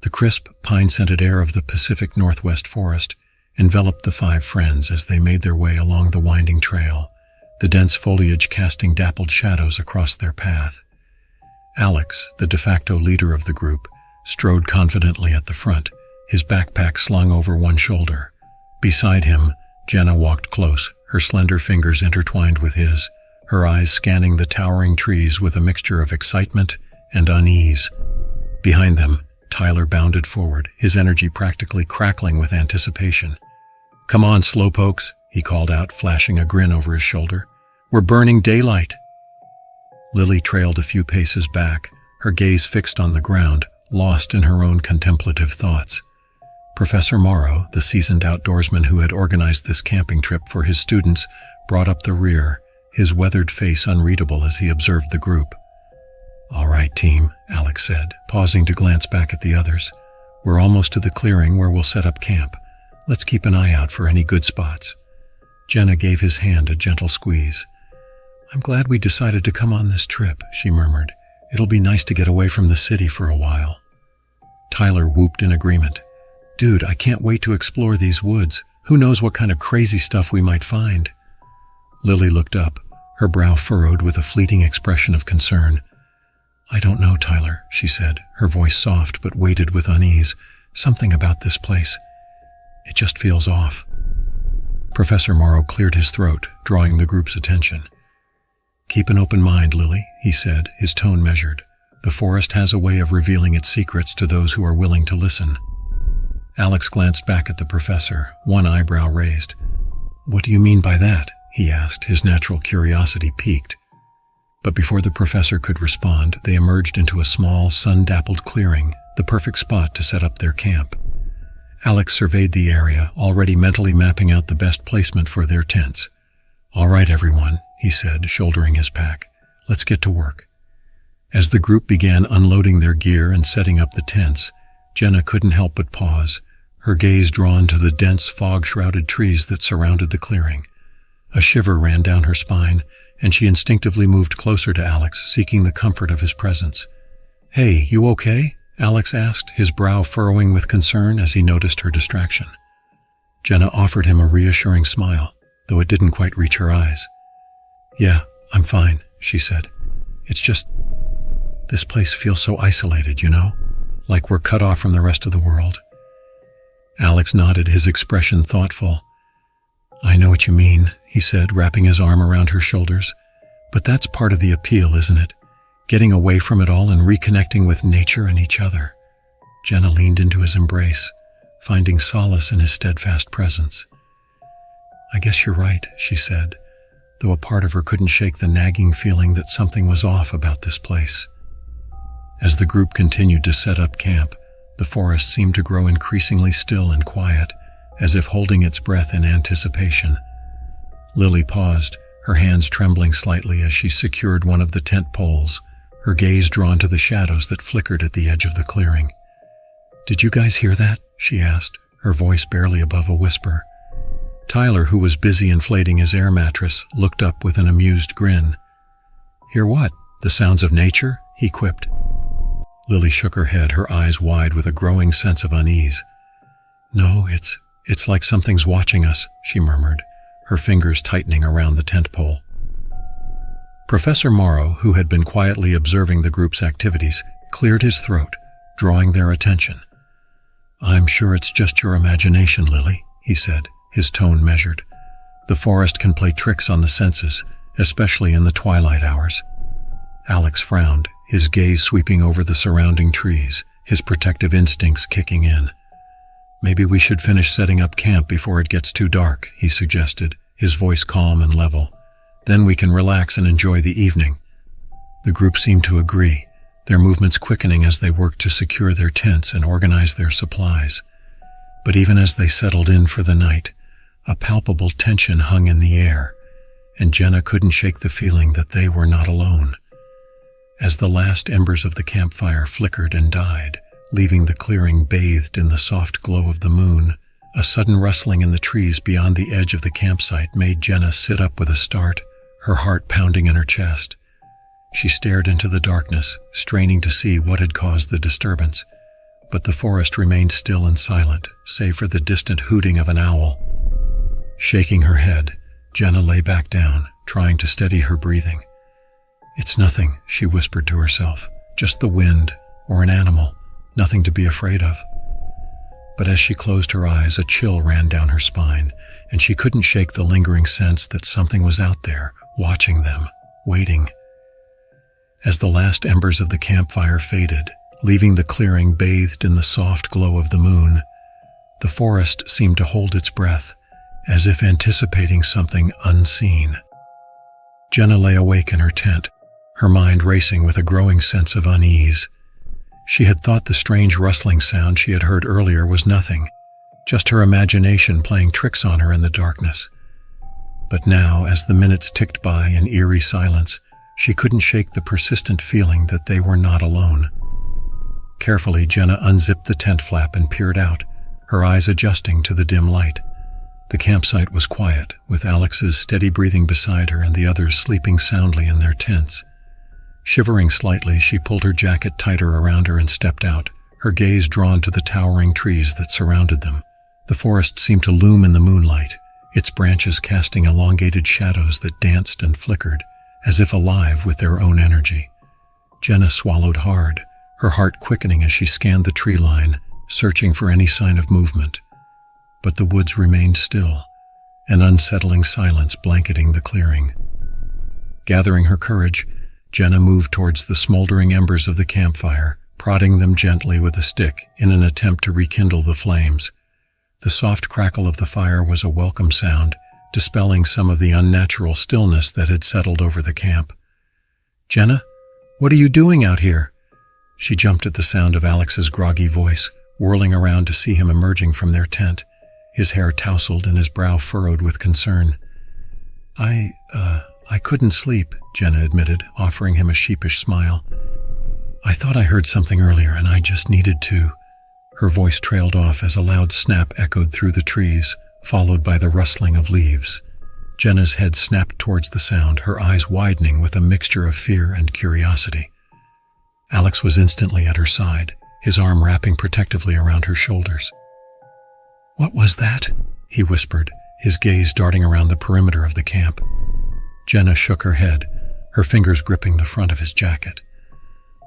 The crisp, pine-scented air of the Pacific Northwest forest enveloped the five friends as they made their way along the winding trail, the dense foliage casting dappled shadows across their path. Alex, the de facto leader of the group, strode confidently at the front, his backpack slung over one shoulder. Beside him, Jenna walked close, her slender fingers intertwined with his, her eyes scanning the towering trees with a mixture of excitement and unease. Behind them, Tyler bounded forward, his energy practically crackling with anticipation. "Come on, slowpokes," he called out, flashing a grin over his shoulder. "We're burning daylight." Lily trailed a few paces back, her gaze fixed on the ground, lost in her own contemplative thoughts. Professor Morrow, the seasoned outdoorsman who had organized this camping trip for his students, brought up the rear, his weathered face unreadable as he observed the group. "All right, team," Alex said, pausing to glance back at the others. "We're almost to the clearing where we'll set up camp. Let's keep an eye out for any good spots." Jenna gave his hand a gentle squeeze. "I'm glad we decided to come on this trip," she murmured. "It'll be nice to get away from the city for a while." Tyler whooped in agreement. "Dude, I can't wait to explore these woods. Who knows what kind of crazy stuff we might find?" Lily looked up, her brow furrowed with a fleeting expression of concern. "I don't know, Tyler," she said, her voice soft but weighted with unease. "Something about this place. It just feels off." Professor Morrow cleared his throat, drawing the group's attention. "Keep an open mind, Lily," he said, his tone measured. "The forest has a way of revealing its secrets to those who are willing to listen." Alex glanced back at the professor, one eyebrow raised. "What do you mean by that?" he asked, his natural curiosity piqued. But before the professor could respond, they emerged into a small, sun-dappled clearing, the perfect spot to set up their camp. Alex surveyed the area, already mentally mapping out the best placement for their tents. "All right, everyone," he said, shouldering his pack. "Let's get to work." As the group began unloading their gear and setting up the tents, Jenna couldn't help but pause, her gaze drawn to the dense fog-shrouded trees that surrounded the clearing. A shiver ran down her spine, and she instinctively moved closer to Alex, seeking the comfort of his presence. "Hey, you okay?" Alex asked, his brow furrowing with concern as he noticed her distraction. Jenna offered him a reassuring smile, though it didn't quite reach her eyes. "Yeah, I'm fine," she said. "It's just, this place feels so isolated, you know? Like we're cut off from the rest of the world." Alex nodded, his expression thoughtful. "I know what you mean," he said, wrapping his arm around her shoulders. "But that's part of the appeal, isn't it? Getting away from it all and reconnecting with nature and each other." Jenna leaned into his embrace, finding solace in his steadfast presence. "I guess you're right," she said, though a part of her couldn't shake the nagging feeling that something was off about this place. As the group continued to set up camp, the forest seemed to grow increasingly still and quiet, as if holding its breath in anticipation. Lily paused, her hands trembling slightly as she secured one of the tent poles, her gaze drawn to the shadows that flickered at the edge of the clearing. "Did you guys hear that?" she asked, her voice barely above a whisper. Tyler, who was busy inflating his air mattress, looked up with an amused grin. "Hear what? The sounds of nature?" he quipped. Lily shook her head, her eyes wide with a growing sense of unease. "No, it's like something's watching us," she murmured, her fingers tightening around the tent pole. Professor Morrow, who had been quietly observing the group's activities, cleared his throat, drawing their attention. "I'm sure it's just your imagination, Lily," he said, his tone measured. "The forest can play tricks on the senses, especially in the twilight hours." Alex frowned, his gaze sweeping over the surrounding trees, his protective instincts kicking in. "Maybe we should finish setting up camp before it gets too dark," he suggested, his voice calm and level. "Then we can relax and enjoy the evening." The group seemed to agree, their movements quickening as they worked to secure their tents and organize their supplies. But even as they settled in for the night, a palpable tension hung in the air, and Jenna couldn't shake the feeling that they were not alone. As the last embers of the campfire flickered and died, leaving the clearing bathed in the soft glow of the moon, a sudden rustling in the trees beyond the edge of the campsite made Jenna sit up with a start, her heart pounding in her chest. She stared into the darkness, straining to see what had caused the disturbance. but the forest remained still and silent, save for the distant hooting of an owl. Shaking her head, Jenna lay back down, trying to steady her breathing. "It's nothing," she whispered to herself. "Just the wind, or an animal. Nothing to be afraid of." But as she closed her eyes, a chill ran down her spine, and she couldn't shake the lingering sense that something was out there, watching them, waiting. As the last embers of the campfire faded, leaving the clearing bathed in the soft glow of the moon, the forest seemed to hold its breath, as if anticipating something unseen. Jenna lay awake in her tent, her mind racing with a growing sense of unease. She had thought the strange rustling sound she had heard earlier was nothing, just her imagination playing tricks on her in the darkness. But now, as the minutes ticked by in eerie silence, she couldn't shake the persistent feeling that they were not alone. Carefully, Jenna unzipped the tent flap and peered out, her eyes adjusting to the dim light. The campsite was quiet, with Alex's steady breathing beside her and the others sleeping soundly in their tents. Shivering slightly, she pulled her jacket tighter around her and stepped out, her gaze drawn to the towering trees that surrounded them. The forest seemed to loom in the moonlight, its branches casting elongated shadows that danced and flickered, as if alive with their own energy. Jenna swallowed hard, her heart quickening as she scanned the tree line, searching for any sign of movement. But the woods remained still, an unsettling silence blanketing the clearing. Gathering her courage, Jenna moved towards the smoldering embers of the campfire, prodding them gently with a stick in an attempt to rekindle the flames. The soft crackle of the fire was a welcome sound, dispelling some of the unnatural stillness that had settled over the camp. "Jenna, what are you doing out here?" She jumped at the sound of Alex's groggy voice, whirling around to see him emerging from their tent, his hair tousled and his brow furrowed with concern. I couldn't sleep," Jenna admitted, offering him a sheepish smile. "I thought I heard something earlier and I just needed to." Her voice trailed off as a loud snap echoed through the trees, followed by the rustling of leaves. Jenna's head snapped towards the sound, her eyes widening with a mixture of fear and curiosity. Alex was instantly at her side, his arm wrapping protectively around her shoulders. "What was that?" he whispered, his gaze darting around the perimeter of the camp. Jenna shook her head, her fingers gripping the front of his jacket.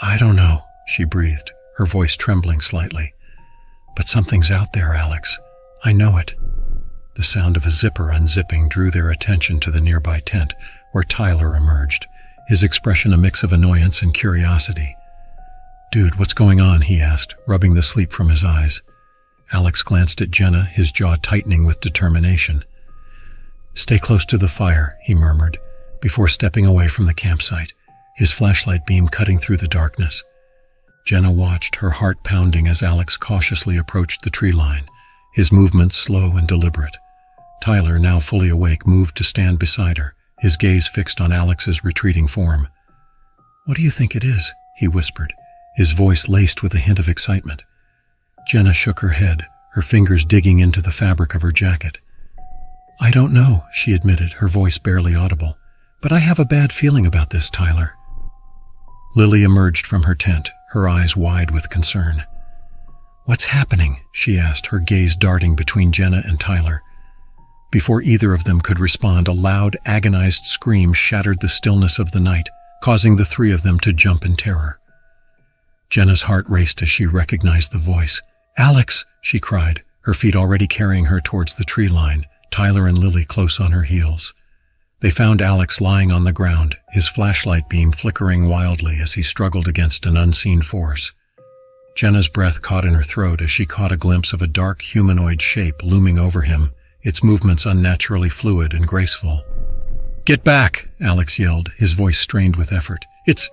"I don't know," she breathed, her voice trembling slightly. "But something's out there, Alex. I know it." The sound of a zipper unzipping drew their attention to the nearby tent, where Tyler emerged, his expression a mix of annoyance and curiosity. "Dude, what's going on?" he asked, rubbing the sleep from his eyes. Alex glanced at Jenna, his jaw tightening with determination. "Stay close to the fire," he murmured, before stepping away from the campsite, his flashlight beam cutting through the darkness. Jenna watched, her heart pounding as Alex cautiously approached the tree line, his movements slow and deliberate. Tyler, now fully awake, moved to stand beside her, his gaze fixed on Alex's retreating form. "What do you think it is?" he whispered, his voice laced with a hint of excitement. Jenna shook her head, her fingers digging into the fabric of her jacket. "I don't know," she admitted, her voice barely audible. "But I have a bad feeling about this, Tyler." Lily emerged from her tent, her eyes wide with concern. "What's happening?" she asked, her gaze darting between Jenna and Tyler. Before either of them could respond, a loud, agonized scream shattered the stillness of the night, causing the three of them to jump in terror. Jenna's heart raced as she recognized the voice. "Alex!" she cried, her feet already carrying her towards the tree line, Tyler and Lily close on her heels. They found Alex lying on the ground, his flashlight beam flickering wildly as he struggled against an unseen force. Jenna's breath caught in her throat as she caught a glimpse of a dark humanoid shape looming over him, its movements unnaturally fluid and graceful. "Get back!" Alex yelled, his voice strained with effort. It's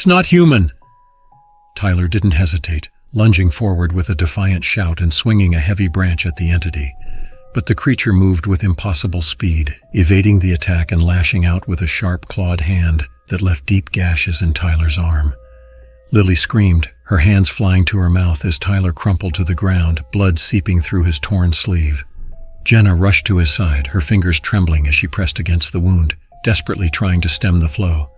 not human!" Tyler didn't hesitate, lunging forward with a defiant shout and swinging a heavy branch at the entity. But the creature moved with impossible speed, evading the attack and lashing out with a sharp clawed hand that left deep gashes in Tyler's arm. Lily screamed, her hands flying to her mouth as Tyler crumpled to the ground, blood seeping through his torn sleeve. Jenna rushed to his side, her fingers trembling as she pressed against the wound, desperately trying to stem the flow.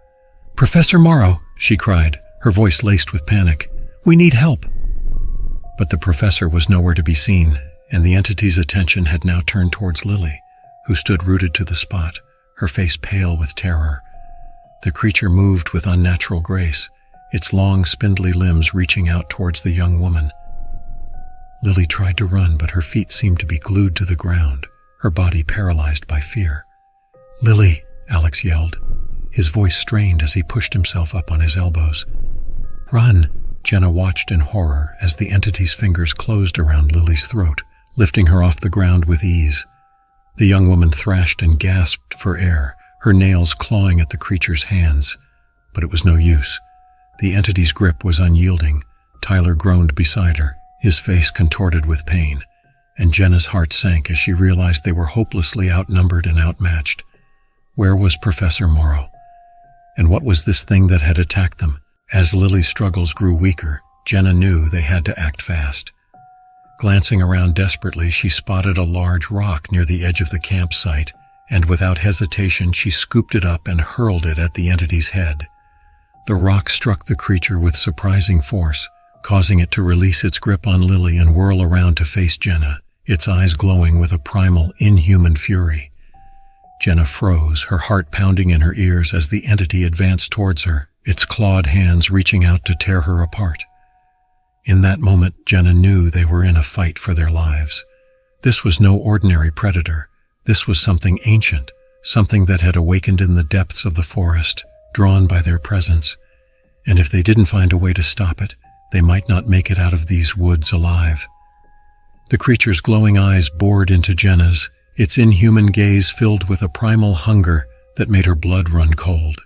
"Professor Morrow," she cried, her voice laced with panic. "We need help." But the professor was nowhere to be seen, and the entity's attention had now turned towards Lily, who stood rooted to the spot, her face pale with terror. The creature moved with unnatural grace, its long, spindly limbs reaching out towards the young woman. Lily tried to run, but her feet seemed to be glued to the ground, her body paralyzed by fear. "Lily," Alex yelled, his voice strained as he pushed himself up on his elbows. "Run!" Jenna watched in horror as the entity's fingers closed around Lily's throat, lifting her off the ground with ease. The young woman thrashed and gasped for air, her nails clawing at the creature's hands. But it was no use. The entity's grip was unyielding. Tyler groaned beside her, his face contorted with pain, and Jenna's heart sank as she realized they were hopelessly outnumbered and outmatched. Where was Professor Morrow? And what was this thing that had attacked them? As Lily's struggles grew weaker, Jenna knew they had to act fast. Glancing around desperately, she spotted a large rock near the edge of the campsite, and without hesitation she scooped it up and hurled it at the entity's head. The rock struck the creature with surprising force, causing it to release its grip on Lily and whirl around to face Jenna, its eyes glowing with a primal, inhuman fury. Jenna froze, her heart pounding in her ears as the entity advanced towards her, its clawed hands reaching out to tear her apart. In that moment, Jenna knew they were in a fight for their lives. This was no ordinary predator. This was something ancient, something that had awakened in the depths of the forest, drawn by their presence. And if they didn't find a way to stop it, they might not make it out of these woods alive. The creature's glowing eyes bored into Jenna's, its inhuman gaze filled with a primal hunger that made her blood run cold.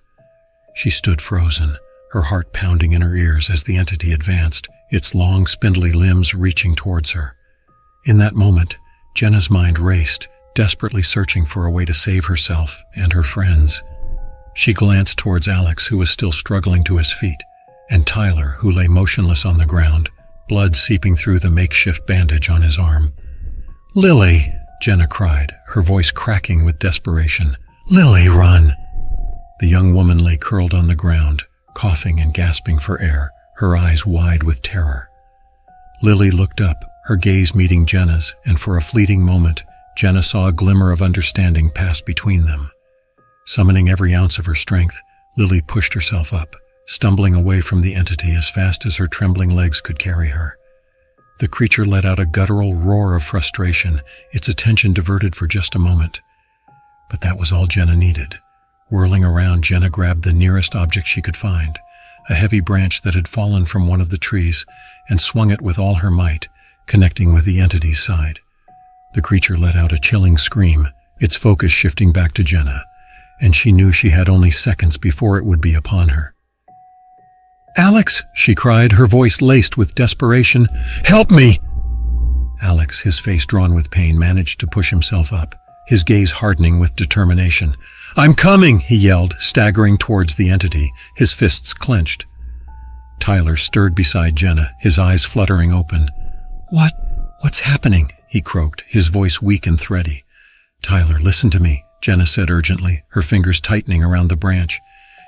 She stood frozen, her heart pounding in her ears as the entity advanced, its long, spindly limbs reaching towards her. In that moment, Jenna's mind raced, desperately searching for a way to save herself and her friends. She glanced towards Alex, who was still struggling to his feet, and Tyler, who lay motionless on the ground, blood seeping through the makeshift bandage on his arm. "Lily!" Jenna cried, her voice cracking with desperation. "Lily, run!" The young woman lay curled on the ground, coughing and gasping for air, her eyes wide with terror. Lily looked up, her gaze meeting Jenna's, and for a fleeting moment, Jenna saw a glimmer of understanding pass between them. Summoning every ounce of her strength, Lily pushed herself up, stumbling away from the entity as fast as her trembling legs could carry her. The creature let out a guttural roar of frustration, its attention diverted for just a moment. But that was all Jenna needed. Whirling around, Jenna grabbed the nearest object she could find, a heavy branch that had fallen from one of the trees, and swung it with all her might, connecting with the entity's side. The creature let out a chilling scream, its focus shifting back to Jenna, and she knew she had only seconds before it would be upon her. "Alex!" she cried, her voice laced with desperation. "Help me!" Alex, his face drawn with pain, managed to push himself up, his gaze hardening with determination. "I'm coming!" he yelled, staggering towards the entity, his fists clenched. Tyler stirred beside Jenna, his eyes fluttering open. What's happening?" he croaked, his voice weak and thready. "Tyler, listen to me," Jenna said urgently, her fingers tightening around the branch.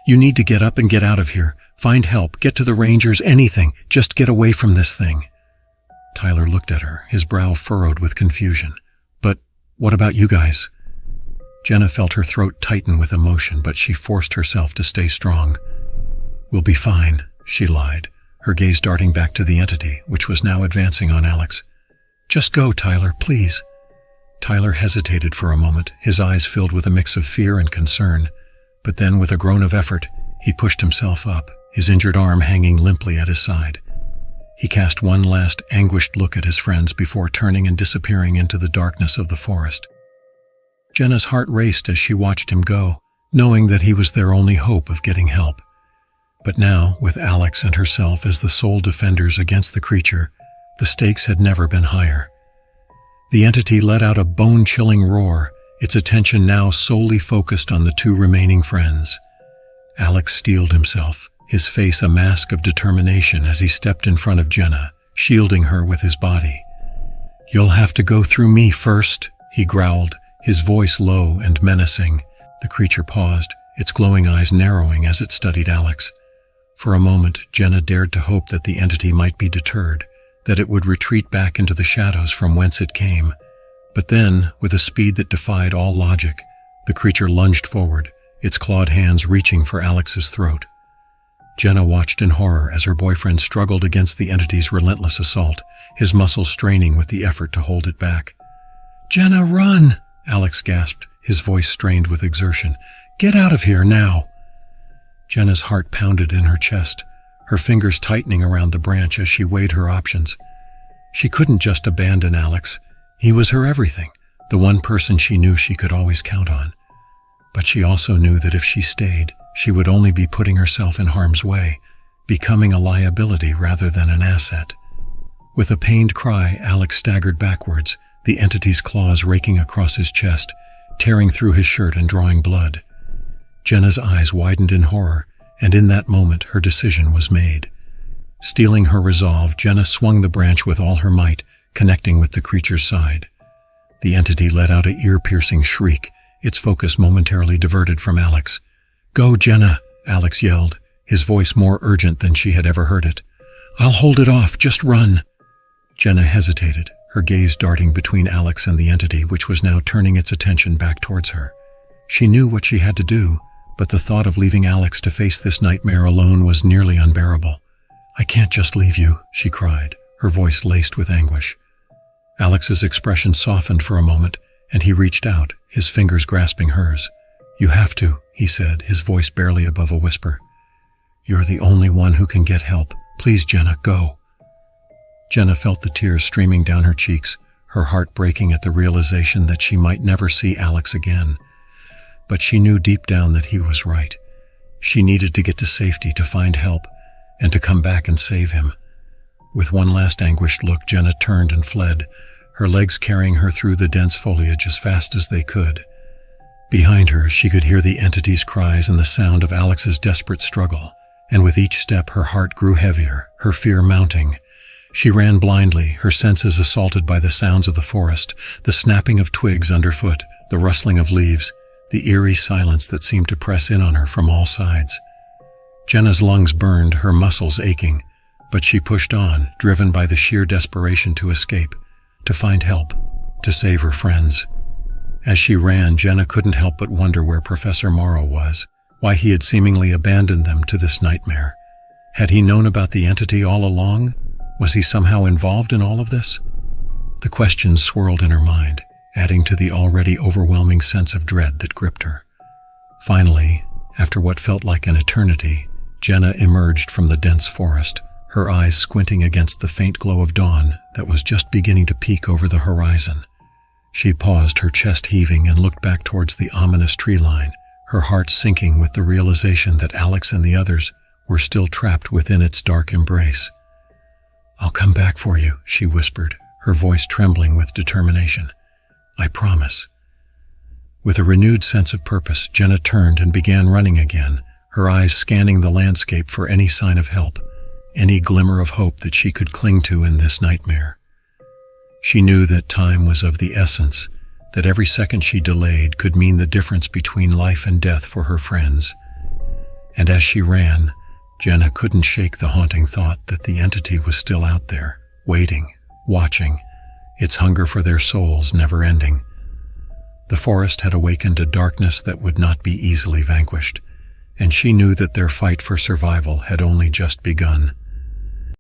"You need to get up and get out of here. Find help, get to the rangers, anything. Just get away from this thing." Tyler looked at her, his brow furrowed with confusion. "But what about you guys?" Jenna felt her throat tighten with emotion, but she forced herself to stay strong. "We'll be fine," she lied, her gaze darting back to the entity, which was now advancing on Alex. "Just go, Tyler, please." Tyler hesitated for a moment, his eyes filled with a mix of fear and concern. But then, with a groan of effort, he pushed himself up, his injured arm hanging limply at his side. He cast one last anguished look at his friends before turning and disappearing into the darkness of the forest. Jenna's heart raced as she watched him go, knowing that he was their only hope of getting help. But now, with Alex and herself as the sole defenders against the creature, the stakes had never been higher. The entity let out a bone-chilling roar, its attention now solely focused on the two remaining friends. Alex steeled himself, his face a mask of determination as he stepped in front of Jenna, shielding her with his body. "You'll have to go through me first," he growled, his voice low and menacing. The creature paused, its glowing eyes narrowing as it studied Alex. For a moment, Jenna dared to hope that the entity might be deterred, that it would retreat back into the shadows from whence it came. But then, with a speed that defied all logic, the creature lunged forward, its clawed hands reaching for Alex's throat. Jenna watched in horror as her boyfriend struggled against the entity's relentless assault, his muscles straining with the effort to hold it back. "Jenna, run!" Alex gasped, his voice strained with exertion. "Get out of here, now!" Jenna's heart pounded in her chest, her fingers tightening around the branch as she weighed her options. She couldn't just abandon Alex. He was her everything, the one person she knew she could always count on. But she also knew that if she stayed, she would only be putting herself in harm's way, becoming a liability rather than an asset. With a pained cry, Alex staggered backwards, the entity's claws raking across his chest, tearing through his shirt and drawing blood. Jenna's eyes widened in horror, and in that moment her decision was made. Steeling her resolve, Jenna swung the branch with all her might, connecting with the creature's side. The entity let out a ear-piercing shriek, its focus momentarily diverted from Alex. "Go, Jenna!" Alex yelled, his voice more urgent than she had ever heard it. "I'll hold it off, just run!" Jenna hesitated, her gaze darting between Alex and the entity, which was now turning its attention back towards her. She knew what she had to do, but the thought of leaving Alex to face this nightmare alone was nearly unbearable. "I can't just leave you," she cried, her voice laced with anguish. Alex's expression softened for a moment, and he reached out, his fingers grasping hers. "You have to," he said, his voice barely above a whisper. "You're the only one who can get help. Please, Jenna, go." Jenna felt the tears streaming down her cheeks, her heart breaking at the realization that she might never see Alex again. But she knew deep down that he was right. She needed to get to safety, to find help, and to come back and save him. With one last anguished look, Jenna turned and fled, her legs carrying her through the dense foliage as fast as they could. Behind her, she could hear the entity's cries and the sound of Alex's desperate struggle, and with each step her heart grew heavier, her fear mounting. She ran blindly, her senses assaulted by the sounds of the forest, the snapping of twigs underfoot, the rustling of leaves, the eerie silence that seemed to press in on her from all sides. Jenna's lungs burned, her muscles aching, but she pushed on, driven by the sheer desperation to escape, to find help, to save her friends. As she ran, Jenna couldn't help but wonder where Professor Morrow was, why he had seemingly abandoned them to this nightmare. Had he known about the entity all along? Was he somehow involved in all of this? The questions swirled in her mind, adding to the already overwhelming sense of dread that gripped her. Finally, after what felt like an eternity, Jenna emerged from the dense forest, her eyes squinting against the faint glow of dawn that was just beginning to peek over the horizon. She paused, her chest heaving, and looked back towards the ominous tree line, her heart sinking with the realization that Alex and the others were still trapped within its dark embrace. "I'll come back for you," she whispered, her voice trembling with determination. "I promise." With a renewed sense of purpose, Jenna turned and began running again, her eyes scanning the landscape for any sign of help, any glimmer of hope that she could cling to in this nightmare. She knew that time was of the essence, that every second she delayed could mean the difference between life and death for her friends. And as she ran, Jenna couldn't shake the haunting thought that the entity was still out there, waiting, watching, its hunger for their souls never ending. The forest had awakened a darkness that would not be easily vanquished, and she knew that their fight for survival had only just begun.